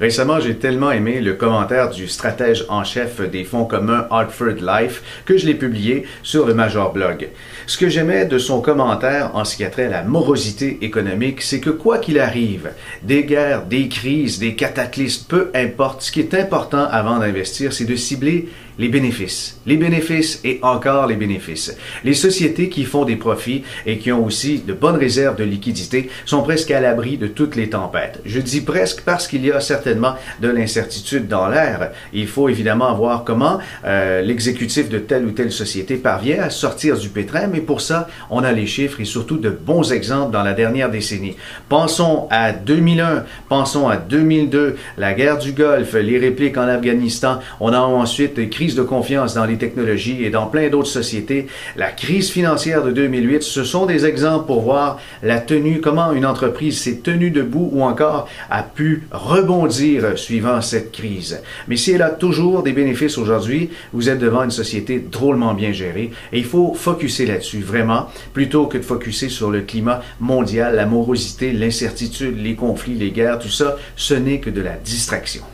Récemment, j'ai tellement aimé le commentaire du stratège en chef des fonds communs Hartford Life que je l'ai publié sur le Major Blog. Ce que j'aimais de son commentaire en ce qui a trait à la morosité économique, c'est que quoi qu'il arrive, des guerres, des crises, des cataclysmes, peu importe, ce qui est important avant d'investir, c'est de cibler les bénéfices. Les bénéfices et encore les bénéfices. Les sociétés qui font des profits et qui ont aussi de bonnes réserves de liquidité sont presque à l'abri de toutes les tempêtes. Je dis presque parce qu'il y a certainement de l'incertitude dans l'air. Il faut évidemment voir comment l'exécutif de telle ou telle société parvient à sortir du pétrin, mais pour ça, on a les chiffres et surtout de bons exemples dans la dernière décennie. Pensons à 2001, pensons à 2002, la guerre du Golfe, les répliques en Afghanistan. On a ensuite une crise de confiance dans les technologies et dans plein d'autres sociétés. La crise financière de 2008, ce sont des exemples pour voir la tenue, comment une entreprise s'est tenue debout ou encore a pu rebondir suivant cette crise. Mais si elle a toujours des bénéfices aujourd'hui, vous êtes devant une société drôlement bien gérée et il faut focusser là-dessus vraiment, plutôt que de focusser sur le climat mondial, la morosité, l'incertitude, les conflits, les guerres, tout ça, ce n'est que de la distraction.